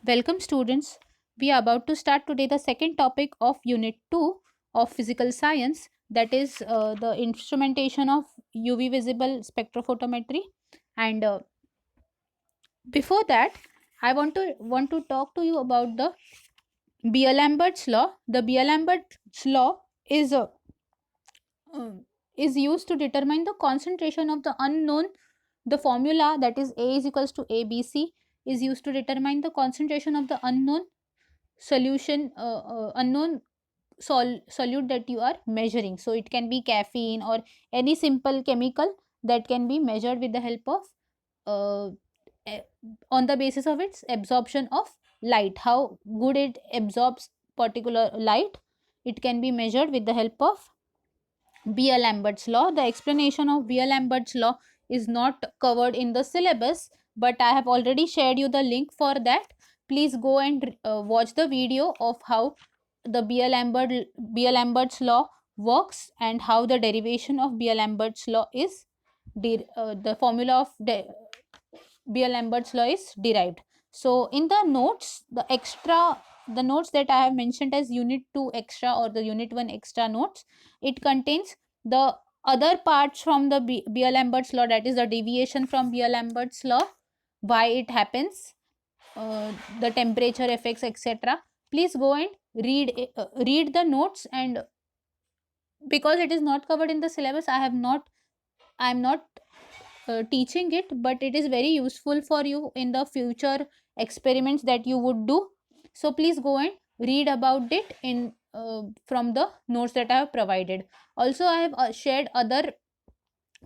Welcome, students. We are about to start today the second topic of Unit 2 of Physical Science, that is the instrumentation of UV visible spectrophotometry. And before that, I want to talk to you about the Beer-Lambert's law. The Beer-Lambert's law uh, is used to determine the concentration of the unknown. The formula, that is A is equals to ABC, is used to determine the concentration of the unknown solution, unknown solute that you are measuring. So it can be caffeine or any simple chemical that can be measured with the help of uh, eh, on the basis of its absorption of light, how good it absorbs particular light. It can be measured with the help of Beer-Lambert's law. The explanation of Beer-Lambert's law is not covered in the syllabus, but I have already shared you the link for that. Please go and watch the video of how the Beer-Lambert's law works and how the derivation of Beer-Lambert's law is the formula of Beer-Lambert's law is derived. So in the notes, the notes that I have mentioned as Unit 2 extra or the Unit 1 extra notes, it contains the other parts from the Beer-Lambert's law, that is the deviation from Beer-Lambert's law, why it happens, the temperature effects, etc. Please go and read the notes, and because it is not covered in the syllabus, I am not teaching it, but it is very useful for you in the future experiments that you would do. So please go and read about it in from the notes that I have provided. Also, I have shared other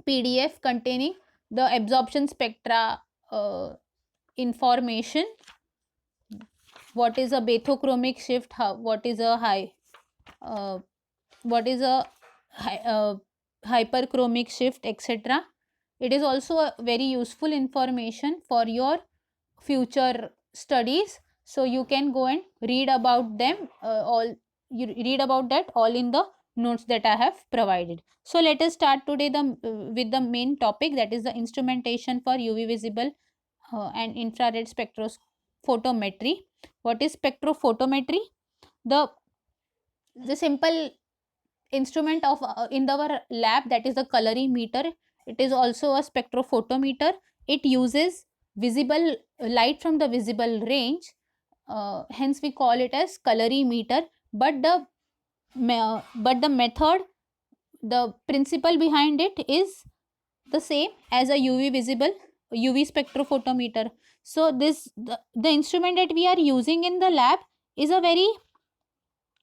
PDF containing the absorption spectra information. What is a bathochromic shift? What is a high? Uh, what is a hyperchromic shift, etc. It is also a very useful information for your future studies, so you can go and read about them all. You read about that all in the notes that I have provided. So let us start today with the main topic, that is the instrumentation for UV visible and infrared spectrophotometry. What is spectrophotometry? the the simple instrument of in our lab, that is the colorimeter. It is also a spectrophotometer. It uses visible light from the visible range, hence we call it as colorimeter. But the method, the principle behind it is the same as a UV spectrophotometer. So the instrument that we are using in the lab is a very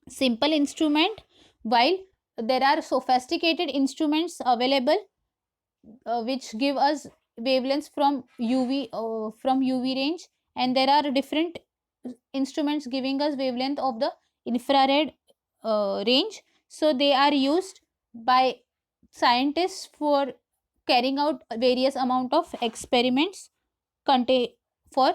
simple instrument, while there are sophisticated instruments available which give us wavelengths from UV range, and there are different instruments giving us wavelength of the infrared range. So they are used by scientists for carrying out various amount of experiments contain for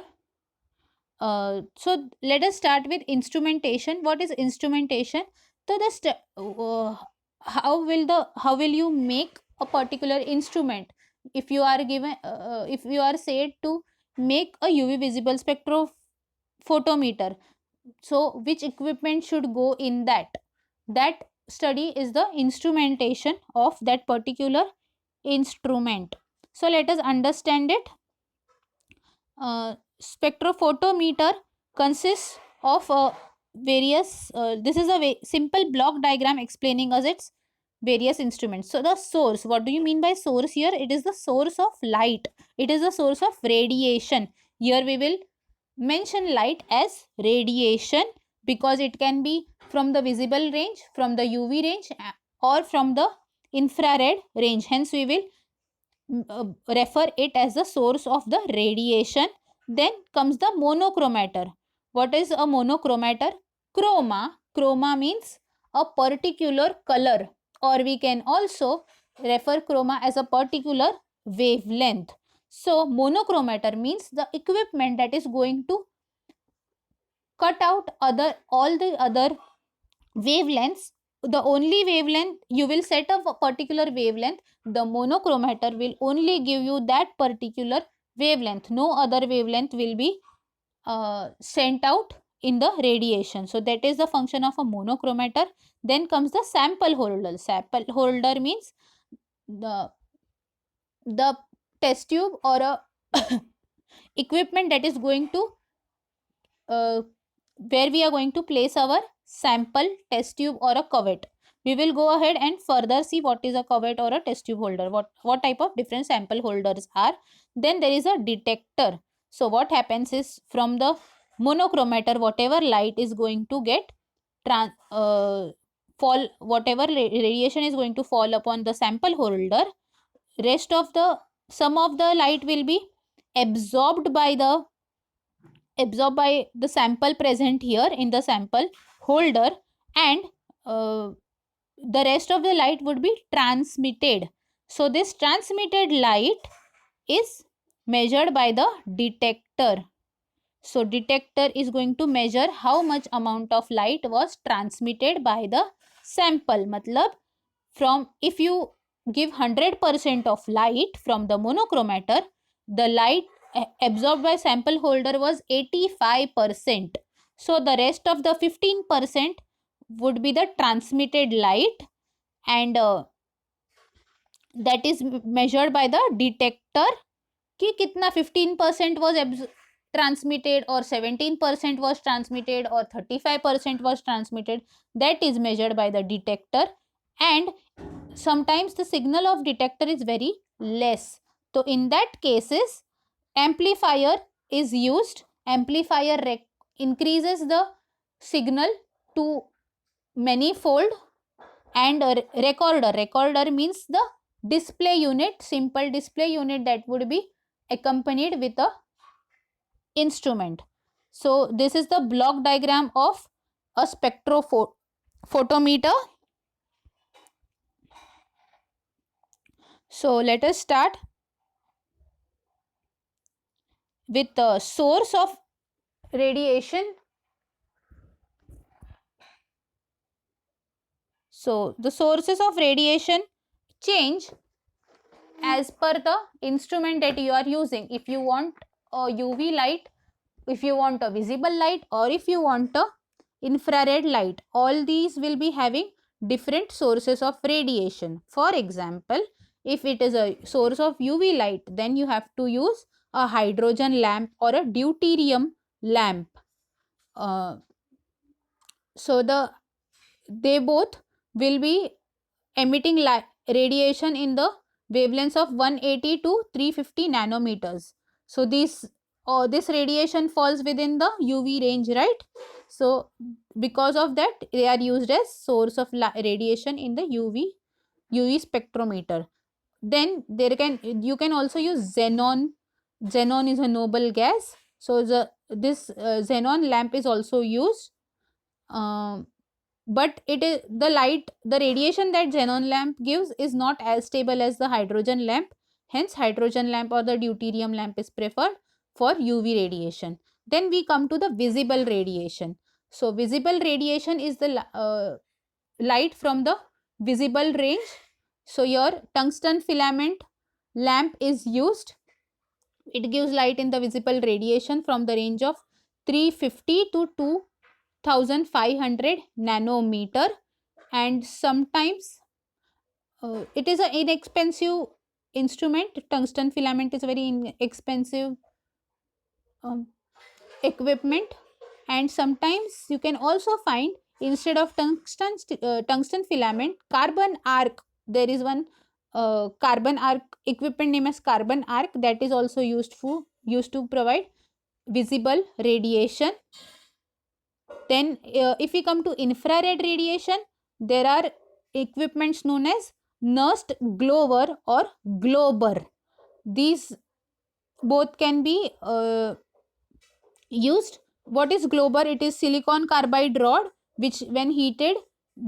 so let us start with instrumentation. What is instrumentation? So how will you make a particular instrument? If you are given if you are said to make a UV visible spectrophotometer, so which equipment should go in that study is the instrumentation of that particular instrument. So let us understand it. Spectrophotometer consists of various this is a simple block diagram explaining us its various instruments. So the source, what do you mean by source here? It is the source of light, it is the source of radiation. Here we will mention light as radiation, because it can be from the visible range, from the UV range, or from the infrared range, hence we will refer it as the source of the radiation. Then comes the monochromator. What is a monochromator? Chroma means a particular color, or we can also refer chroma as a particular wavelength. So monochromator means the equipment that is going to cut out all the other wavelengths. The only wavelength you will set up a particular wavelength, the monochromator will only give you that particular wavelength. No other wavelength will be sent out in the radiation. So that is the function of a monochromator. Then comes the sample holder. Sample holder means the test tube or a equipment that is going to where we are going to place our sample, test tube or a cuvette. We will go ahead and further see what is a cuvette or a test tube holder, what type of different sample holders are. Then there is a detector. So what happens is, from the monochromator, whatever light is going to get fall, whatever radiation is going to fall upon the sample holder, rest of the some of the light will be absorbed by the sample present here in the sample holder, and the rest of the light would be transmitted. So this transmitted light is measured by the detector. So detector is going to measure how much amount of light was transmitted by the sample. Matlab, from if you give 100% of light from the monochromator, the light absorbed by sample holder was 85%. So the rest of the 15% would be the transmitted light, and that is measured by the detector कि कितना 15% was transmitted or 17% was transmitted or 35% was transmitted. That is measured by the detector, and sometimes the signal of detector is very less. So in that cases, amplifier is used. Amplifier increases the signal to manifold, and recorder means the display unit, simple display unit that would be accompanied with a instrument. So this is the block diagram of a spectrophotometer. So let us start with the source of radiation. So the sources of radiation change as per the instrument that you are using. If you want a UV light, if you want a visible light, or if you want a infrared light, all these will be having different sources of radiation. For example, if it is a source of UV light, then you have to use a hydrogen lamp or a deuterium lamp. So they both will be emitting radiation in the wavelengths of 180 to 350 nanometers. So this radiation falls within the UV range, right? So because of that, they are used as source of radiation in the UV spectrometer. Then you can also use xenon. Xenon is a noble gas. So this xenon lamp is also used. But it is the radiation that xenon lamp gives is not as stable as the hydrogen lamp. Hence hydrogen lamp or the deuterium lamp is preferred for UV radiation. Then we come to the visible radiation. So visible radiation is the light from the visible range. So your tungsten filament lamp is used. It gives light in the visible radiation from the range of 350 to 2500 nanometer, and sometimes it is an inexpensive instrument. Tungsten filament is very inexpensive equipment, and sometimes you can also find, instead of tungsten filament, carbon arc. There is one carbon arc equipment named as carbon arc that is also used to provide visible radiation. Then if we come to infrared radiation, there are equipments known as Nernst Glover or Glober. These both can be used. What is Glober? It is silicon carbide rod which when heated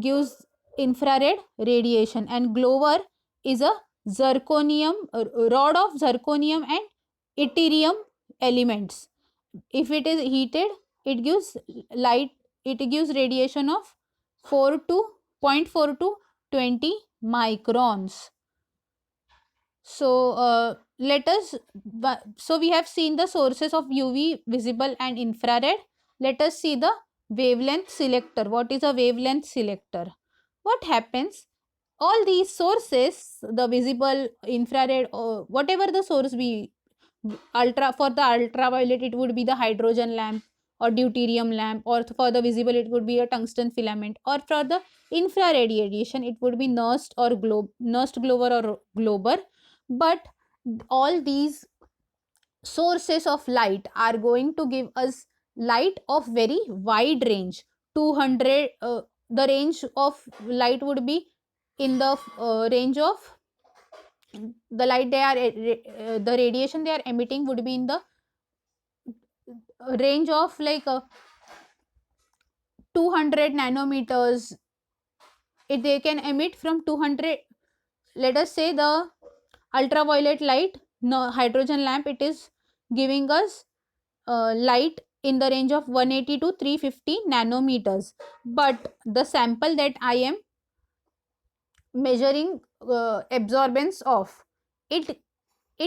gives infrared radiation, and Glover is a zirconium rod of zirconium and yttrium elements. If it is heated, it gives radiation of 0.4 to 20 microns. So let us, so we have seen the sources of UV, visible and infrared. Let us see the wavelength selector. What is a wavelength selector? What happens? All these sources, the visible, infrared, or whatever the source be, for the ultraviolet it would be the hydrogen lamp or deuterium lamp, or for the visible it would be a tungsten filament, or for the infrared radiation it would be Nernst or Nernst Glover or Glober. But all these sources of light are going to give us light of very wide range. 200, the range of light would be in the range of the light they are the radiation they are emitting would be in the range of like 200 nanometers. If they can emit from 200, let us say the ultraviolet light, no, hydrogen lamp, it is giving us light in the range of 180 to 350 nanometers. But the sample that I am measuring absorbance of, it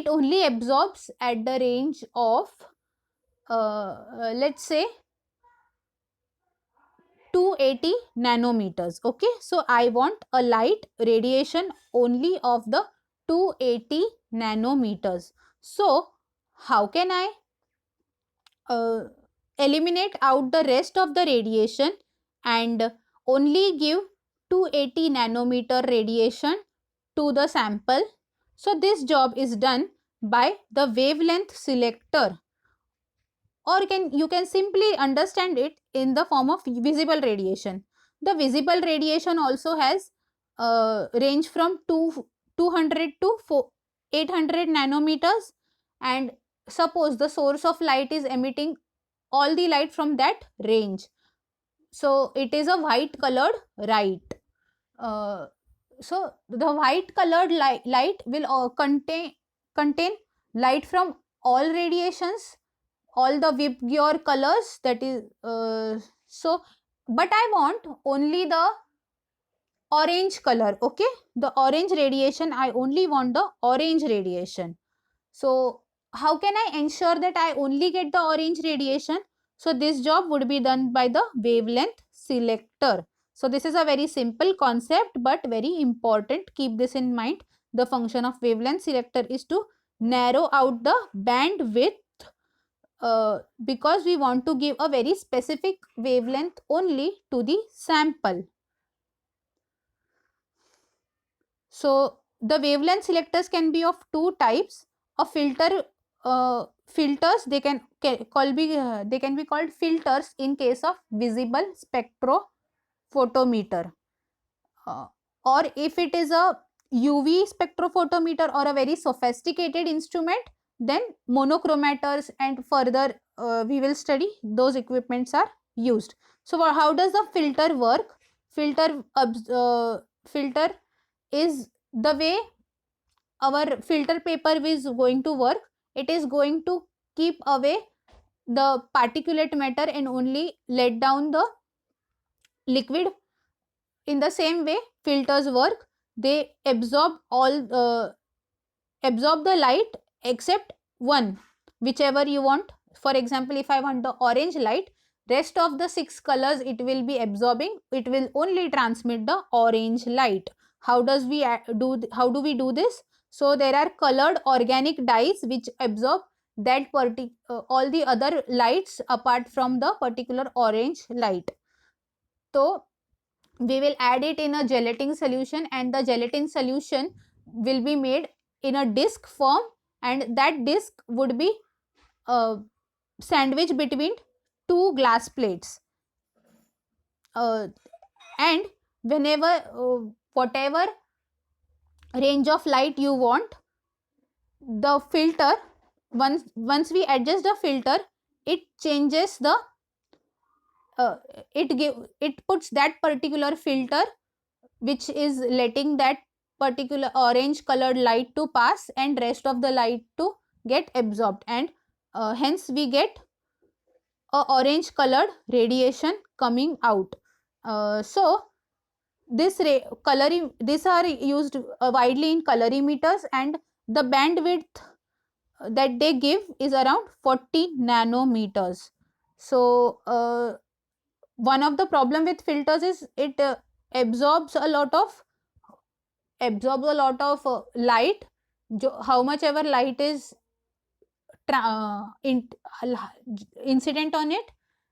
only absorbs at the range of let's say 280 nanometers. Okay, so I want a light radiation only of the 280 nanometers. So how can I eliminate out the rest of the radiation and only give 280 nanometer radiation to the sample? So this job is done by the wavelength selector, or you can simply understand it in the form of visible radiation. The visible radiation also has range from 200 to 800 nanometers, and suppose the source of light is emitting all the light from that range, so it is a white colored light. So the white colored light will contain light from all radiations, all the Vibgyor colors, that is so, but I want only the orange color. Okay, the orange radiation, I only want the orange radiation. So how can I ensure that I only get the orange radiation? So this job would be done by the wavelength selector. So this is a very simple concept but very important. Keep this in mind. The function of wavelength selector is to narrow out the bandwidth because we want to give a very specific wavelength only to the sample. So the wavelength selectors can be of two types. A filters, they can be called filters in case of visible spectrophotometer, or if it is a UV spectrophotometer or a very sophisticated instrument, then monochromators and further we will study those equipments are used. So how does the filter work? Filter is the way our filter paper is going to work. It is going to keep away the particulate matter and only let down the liquid. In the same way filters work, they absorb the light except one, whichever you want. For example, if I want the orange light, rest of the 6 colors it will be absorbing, it will only transmit the orange light. How do we do this? So there are colored organic dyes which absorb that all the other lights apart from the particular orange light. So we will add it in a gelatin solution, and the gelatin solution will be made in a disc form, and that disc would be sandwiched between two glass plates, and whatever range of light you want, the filter, once we adjust the filter, it changes the it puts that particular filter which is letting that particular orange colored light to pass and rest of the light to get absorbed, and hence we get a orange colored radiation coming out. So these are used widely in colorimeters, and the bandwidth that they give is around 40 nanometers. So one of the problem with filters is it absorbs a lot of light. How much ever light is incident on it,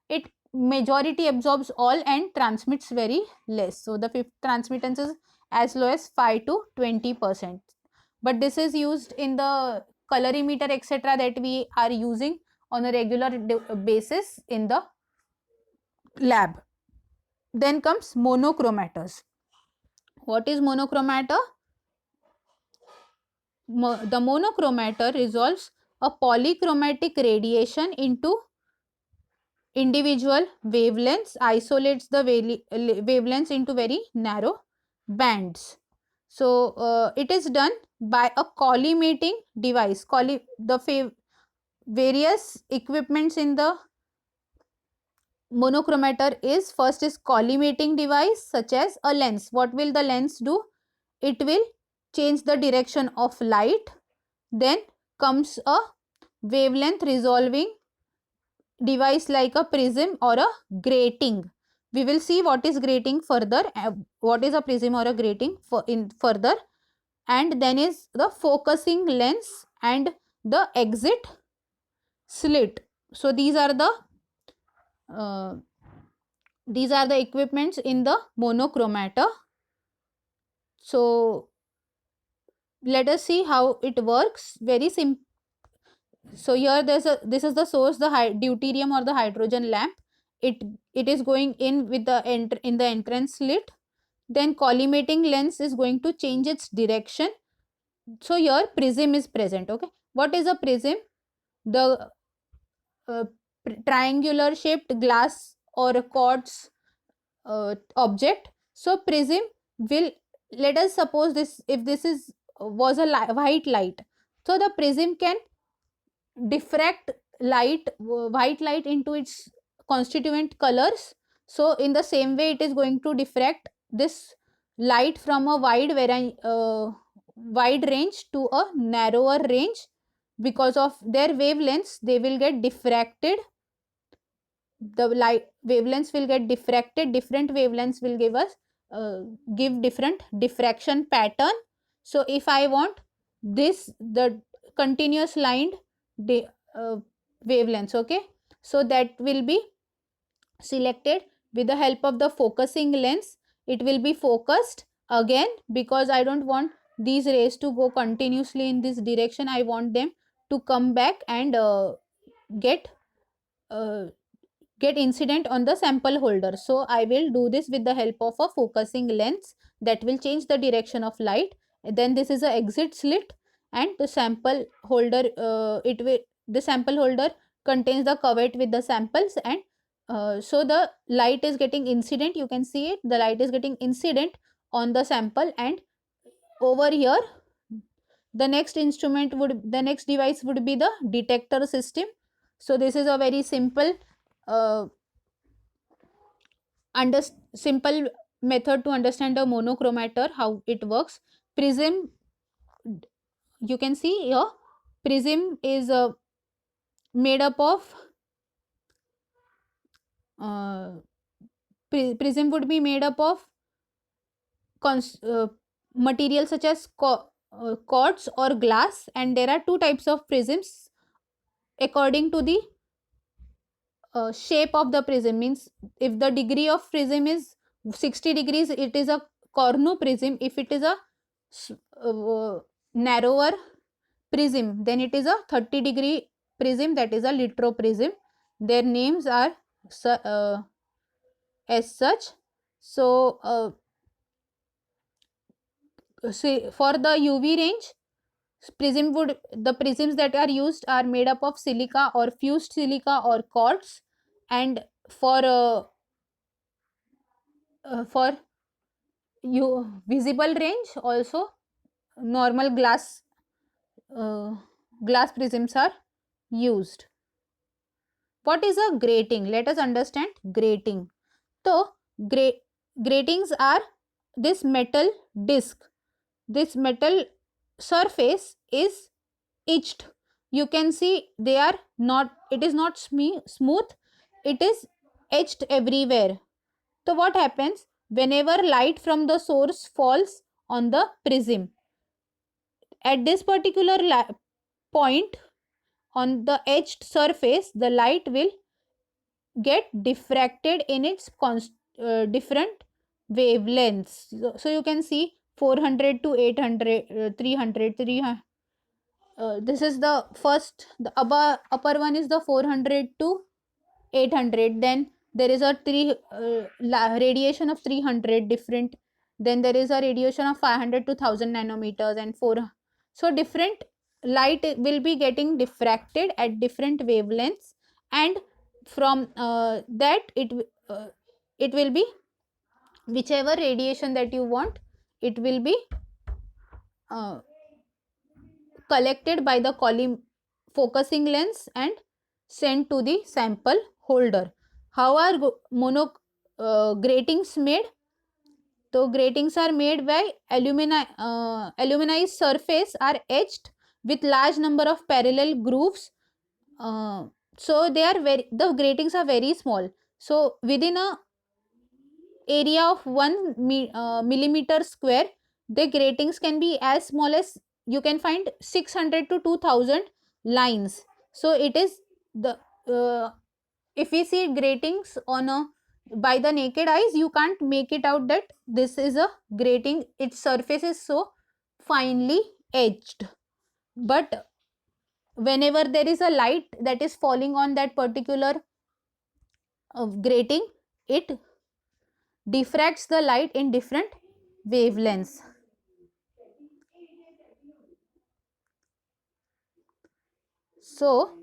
it majority absorbs all and transmits very less. So the transmittance is as low as 5 to 20%. But this is used in the colorimeter etc. that we are using on a regular basis in the lab. Then comes monochromators. What is monochromator? The monochromator resolves a polychromatic radiation into individual wavelengths, isolates the wavelengths into very narrow bands. So it is done by a collimating device. The various equipments in the monochromator is, first is collimating device such as a lens. What will the lens do? It will change the direction of light. Then comes a wavelength resolving device like a prism or a grating. We will see what is grating further, what is a prism or a grating further. And then is the focusing lens and the exit slit. So these are the equipments in the monochromator. So let us see how it works. Very simple. So here this is the source, the deuterium or the hydrogen lamp. It is going in with the in the entrance slit. Then collimating lens is going to change its direction. So here prism is present. Okay, what is a prism? The triangular shaped glass or a quartz object. So prism will, let us suppose this, if this was a white light, so the prism can diffract white light into its constituent colors. So in the same way it is going to diffract this light from a wide range to a narrower range. Because of their wavelengths, they will get diffracted. The light wavelengths will get diffracted. Different wavelengths will give different diffraction pattern. So if I want the continuous lined wavelengths, okay, so that will be selected with the help of the focusing lens. It will be focused again, because I don't want these rays to go continuously in this direction. I want them to come back and get incident on the sample holder. So I will do this with the help of a focusing lens that will change the direction of light. Then this is a exit slit, and the sample holder the sample holder contains the cuvette with the samples, and so the light is getting incident. You can see it, the light is getting incident on the sample. And over here the next device would be the detector system. So this is a very simple simple method to understand a monochromator, how it works. Prism, you can see here, prism is made up of prism would be made up of material such as quartz or glass, and there are two types of prisms according to the shape of the prism. Means if the degree of prism is 60 degrees, it is a Cornu prism. If it is a narrower prism, then it is a 30-degree prism, that is a Littrow prism. Their names are as such. So see, for the UV range, the prisms that are used are made up of silica or fused silica or quartz. And for visible range also, normal glass prisms are used. What is a grating? Let us understand grating. So gratings are this metal disc. This metal surface is etched. You can see they are not, it is not smooth, it is etched everywhere. So what happens whenever light from the source falls on the prism, at this particular point on the etched surface, the light will get diffracted in its different wavelengths. So you can see 400 to 800, 300, 300. This is the first, the upper one is the 400 to 800. Then there is a radiation of 300 different. Then there is a radiation of 500 to 1000 nanometers and 4. So different light will be getting diffracted at different wavelengths, and from that it will be whichever radiation that you want, it will be uh, collected by the focusing lens and sent to the sample holder. How are gratings made? So gratings are made by aluminized surface are etched with large number of parallel grooves. So they are the gratings are very small. So within a area of 1 millimeter square, the gratings can be as small as, you can find 600 to 2000 lines. So it is the if we see gratings on a by the naked eyes, you can't make it out that this is a grating, its surface is so finely etched. But whenever there is a light that is falling on that particular grating, it diffracts the light in different wavelengths. So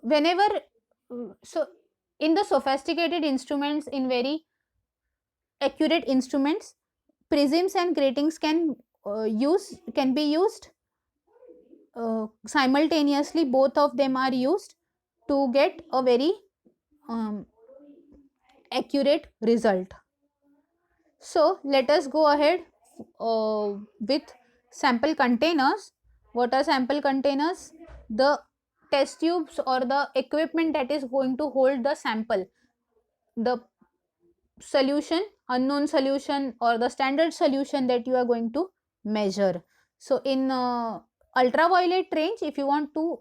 whenever so in the sophisticated instruments, in very accurate instruments, prisms and gratings can be used simultaneously. Both of them are used to get a very um, accurate result. So let us go ahead with sample containers. What are sample containers? The test tubes or the equipment that is going to hold the sample, the solution, unknown solution or the standard solution that you are going to measure. So in ultraviolet range, if you want to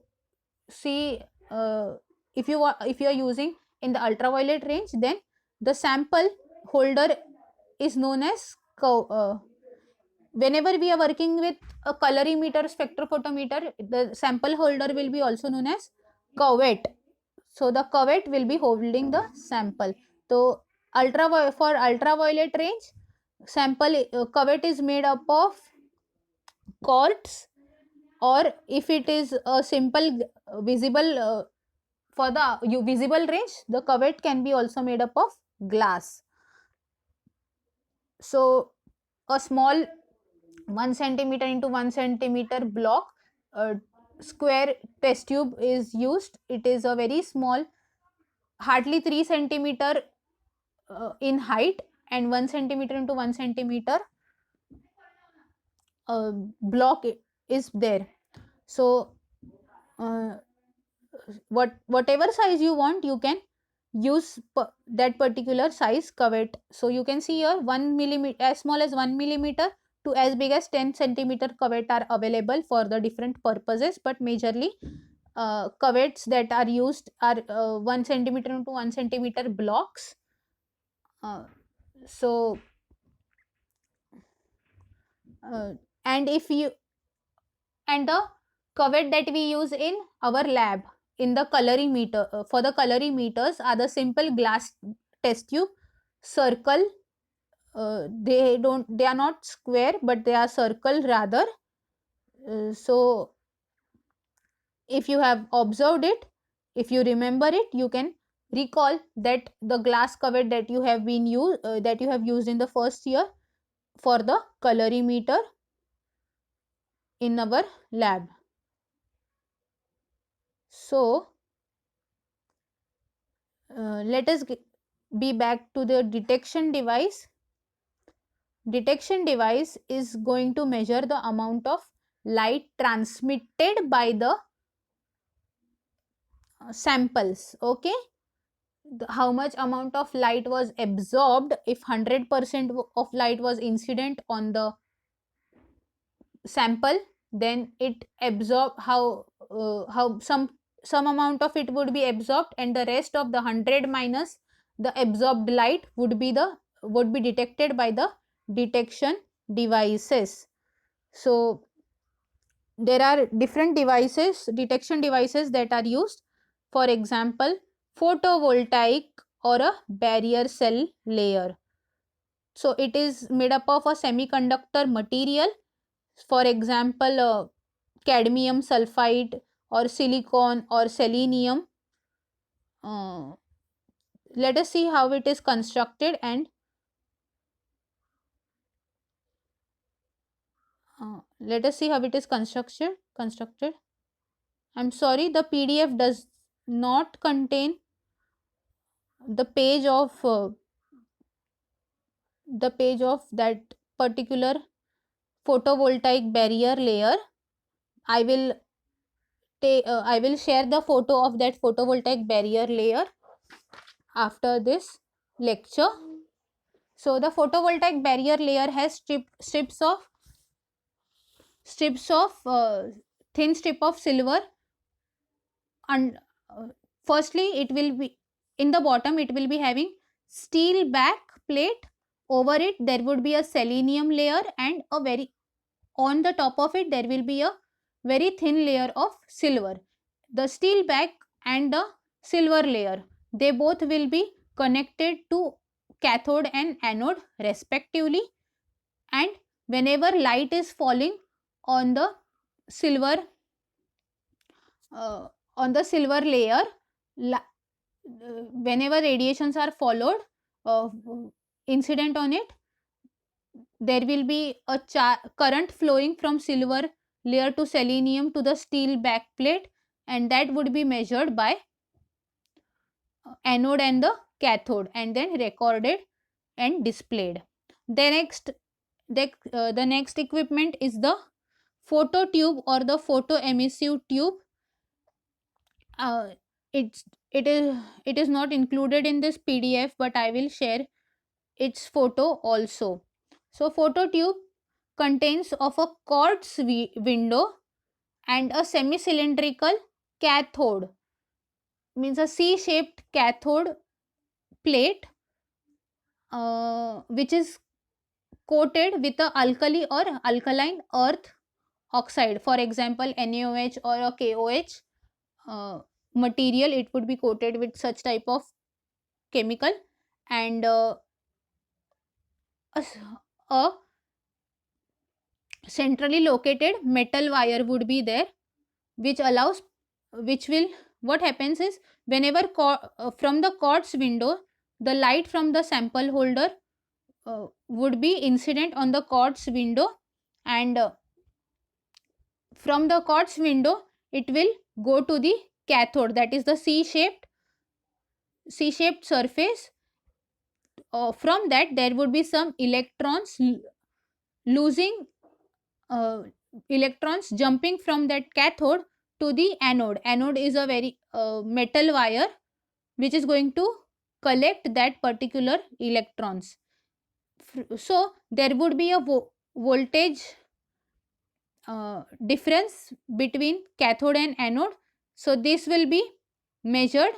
see, if you are using in the ultraviolet range, then the sample holder is known as whenever we are working with a colorimeter, spectrophotometer, the sample holder will be also known as cuvette. So the cuvette will be holding the sample. So for ultraviolet range, sample cuvette is made up of quartz, or if it is a simple visible for the visible range, the cuvette can be also made up of glass. So a small 1 centimeter into 1 centimeter block square test tube is used. It is a very small, hardly 3 centimeter in height, and 1 centimeter into 1 centimeter block is there. So whatever size you want, you can use that particular size cuvette. So you can see here 1 millimeter, as small as 1 millimeter to as big as 10 centimeter cuvette are available for the different purposes, but majorly cuvettes that are used are 1 centimeter into 1 centimeter blocks. So and if you and the cuvette that we use in our lab in the colorimeter for the colorimeters are the simple glass test tube, circle. They are not square, but they are circle rather. So if you have observed it, if you remember it, you can recall that the glass cuvette that you have used in the first year for the colorimeter in our lab. So let us be back to the detection device. detection device is going to measure the amount of light transmitted by the samples. Okay, how much amount of light was absorbed. If 100% of light was incident on the sample, then it absorb how some amount of it would be absorbed, and the rest of the 100 minus the absorbed light would be detected by the detection devices. So there are different detection devices that are used. For example, photovoltaic or a barrier cell layer. So it is made up of a semiconductor material. For example, cadmium sulfide or silicon or selenium. Let us see how it is constructed, and let us see how it is constructed. I'm sorry, the PDF does not contain the page of that particular photovoltaic barrier layer. I will share the photo of that photovoltaic barrier layer after this lecture. So the photovoltaic barrier layer has strips of thin strip of silver, and firstly it will be in the bottom, it will be having steel back plate. Over it there would be a selenium layer, and on the top of it there will be a very thin layer of silver. The steel back and the silver layer, they both will be connected to cathode and anode respectively, and whenever light is falling on the silver layer, whenever radiations are followed uh, incident on it, there will be a current flowing from silver layer to selenium to the steel backplate, and that would be measured by anode and the cathode, and then recorded and displayed. The next equipment is the photo tube or the photo emissive tube. uh, it is not included in this PDF, but I will share its photo also. So photo tube contains of a quartz window and a semi cylindrical cathode, means a C-shaped cathode plate, which is coated with a alkali or alkaline earth oxide, for example NaOH or a KOH material. It would be coated with such type of chemical, and a centrally located metal wire would be there, which will, what happens is, whenever from the quartz window, the light from the sample holder would be incident on the quartz window, and from the quartz window it will go to the cathode, that is the C-shaped surface. From that there would be some electrons losing electrons jumping from that cathode to the anode. Anode is a very metal wire which is going to collect that particular electrons. So there would be a voltage difference between cathode and anode. So this will be measured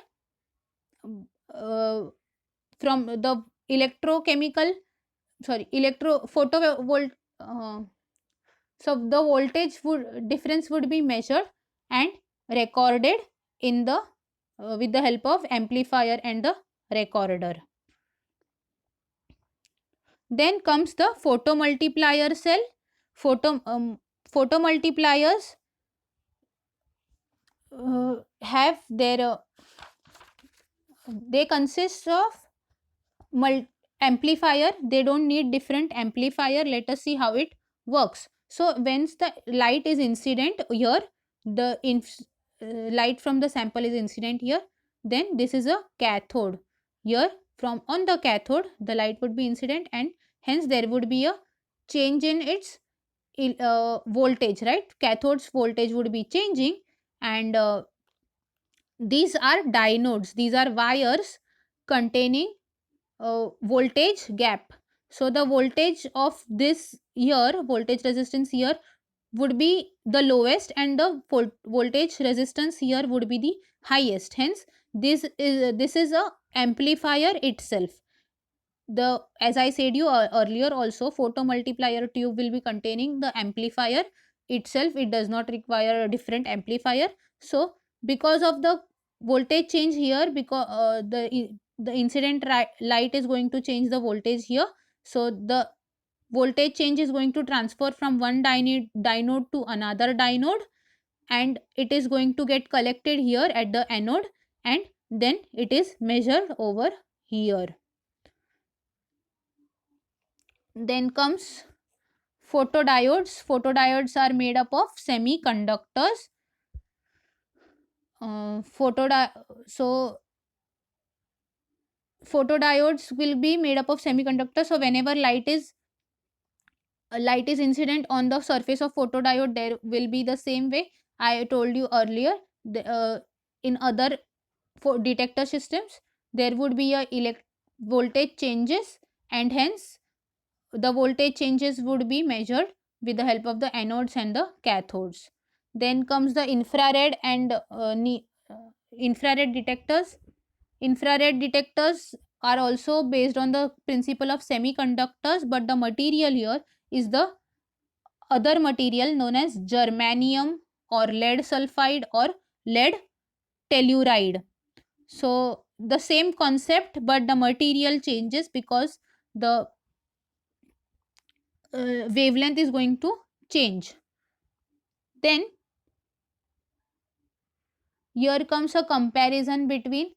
from the photovolt. So the voltage difference would be measured and recorded in the with the help of amplifier and the recorder. Then comes the photomultiplier cell. Photomultipliers have their they consist of amplifier. They don't need different amplifier. Let us see how it works. So once the light is incident here, the light from the sample is incident here, then this is a cathode. Here from on the cathode the light would be incident, and hence there would be a change in its voltage, right? Cathode's voltage would be changing, and these are diodes, these are wires containing voltage gap. So the voltage of this here, voltage resistance here would be the lowest, and the voltage resistance here would be the highest. Hence this is a amplifier itself. The, as I said you earlier also, photomultiplier tube will be containing the amplifier itself. It does not require a different amplifier. So because of the voltage change here, because the incident light is going to change the voltage here, so the voltage change is going to transfer from one dynode to another dynode, and it is going to get collected here at the anode, and then it is measured over here. Then comes photodiodes. Photodiodes are made up of semiconductors. So photodiodes will be made up of semiconductors. So whenever light is incident on the surface of photodiode, there will be the same way I told you earlier. In other detector systems, there would be a voltage changes, and hence the voltage changes would be measured with the help of the anodes and the cathodes. Then comes the infrared and infrared detectors. Infrared detectors are also based on the principle of semiconductors, but the material here is the other material known as germanium or lead sulfide or lead telluride. So the same concept, but the material changes because the wavelength is going to change. Then here comes a comparison between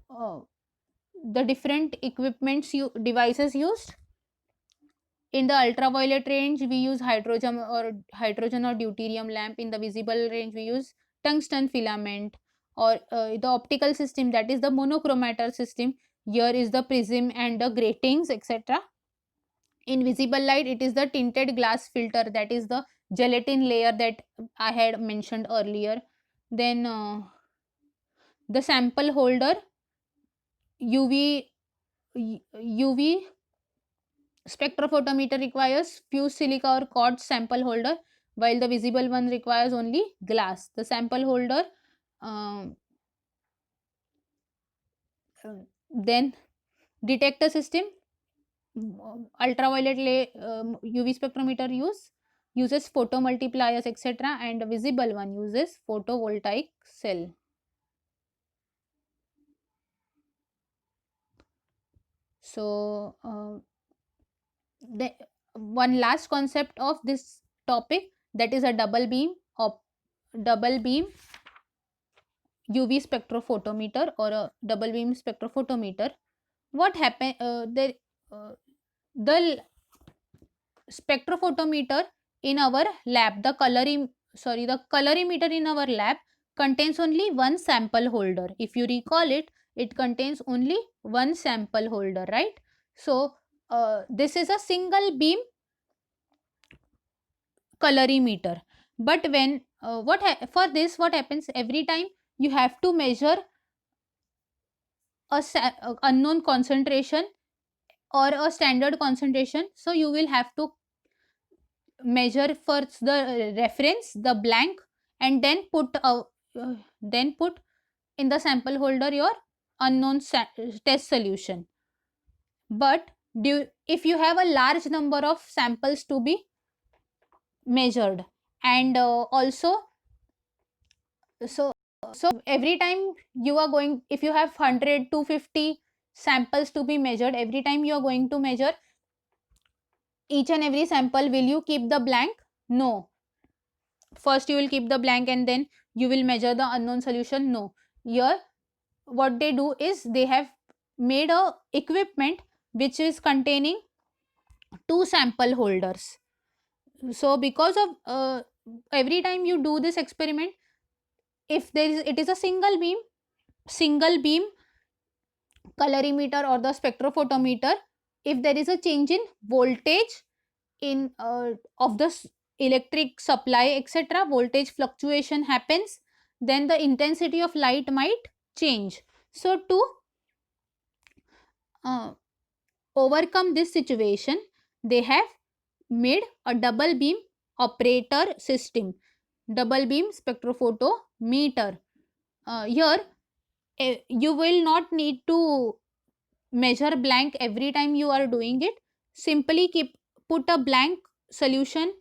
the different equipments devices used. In the ultraviolet range, we use hydrogen or deuterium lamp. In the visible range, we use tungsten filament. Or the optical system, that is the monochromator system. Here is the prism and the gratings, etc. In visible light, it is the tinted glass filter, that is the gelatin layer that I had mentioned earlier. Then the sample holder, UV spectrophotometer requires fused silica or quartz sample holder, while the visible one requires only glass. The sample holder, then detector system, ultraviolet UV spectrometer uses photomultipliers, etc., and the visible one uses photovoltaic cell. So the one last concept of this topic, that is a double beam UV spectrophotometer or a double beam spectrophotometer. What happen the spectrophotometer in our lab, the colorimeter in our lab contains only one sample holder. If you recall it, it contains only one sample holder, right? So this is a single beam colorimeter. But when for this, what happens, every time you have to measure a unknown concentration or a standard concentration, so you will have to measure first the reference, the blank, and then put in the sample holder your unknown test solution. But if you have a large number of samples to be measured, and also so every time you are going, if you have 100 to 50 samples to be measured, every time you are going to measure each and every sample, will you keep the blank? No. First you will keep the blank and then you will measure the unknown solution? No. Here what they do is they have made a equipment which is containing two sample holders. So because of every time you do this experiment, if it is a single beam colorimeter or the spectrophotometer, if there is a change in voltage in of the electric supply, etc., voltage fluctuation happens, then the intensity of light might change. So to uh, overcome this situation, they have made a double beam operator system, double beam spectrophotometer. Here you will not need to measure blank every time you are doing it. Simply put a blank solution.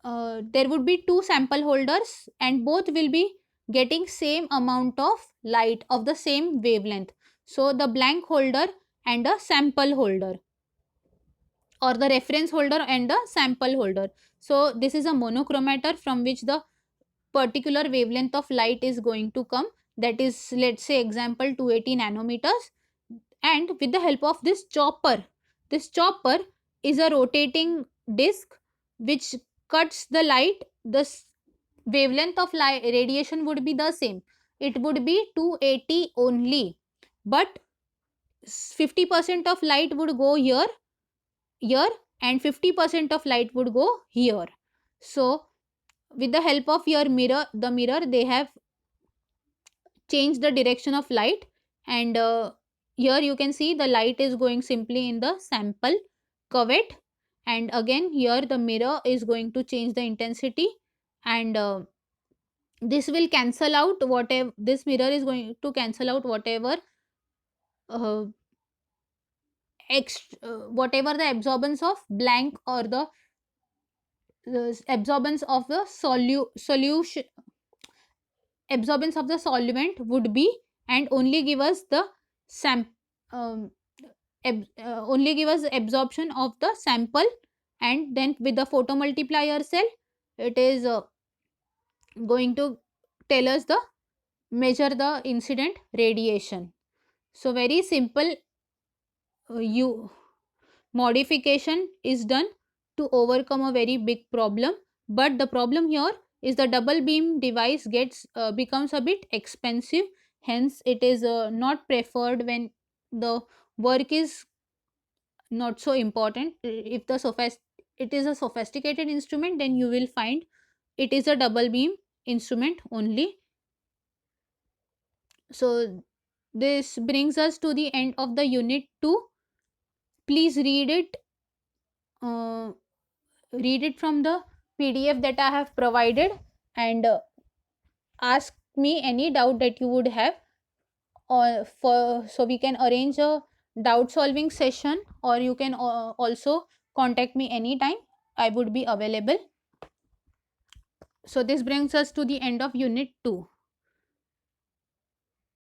There would be two sample holders and both will be getting same amount of light of the same wavelength. So the blank holder and a sample holder, or the reference holder and the sample holder. So this is a monochromator from which the particular wavelength of light is going to come, that is, let's say example 280 nanometers. And with the help of this chopper is a rotating disc which cuts the light. The wavelength of light radiation would be the same, it would be 280 only, but 50% of light would go here, and 50% of light would go here. So with the help of your mirror, the mirror, they have changed the direction of light, and here you can see the light is going simply in the sample cuvette, and again here the mirror is going to change the intensity, and this will cancel out whatever, this mirror is going to cancel out whatever uh, whatever the absorbance of blank, or the absorbance of the solution, absorbance of the solvent would be, and only give us the sam um, only give us absorption of the sample. And then with the photomultiplier cell, it is going to tell us the measure the incident radiation. So very simple you modification is done to overcome a very big problem, but the problem here is the double beam device gets becomes a bit expensive, hence it is not preferred when the work is not so important. If the it is a sophisticated instrument, then you will find it is a double beam instrument only. So this brings us to the end of the unit 2. Please uh, read it from the PDF that I have provided, and ask me any doubt that you would have, or for so we can arrange a doubt solving session, or you can also contact me anytime, I would be available. So this brings us to the end of unit 2.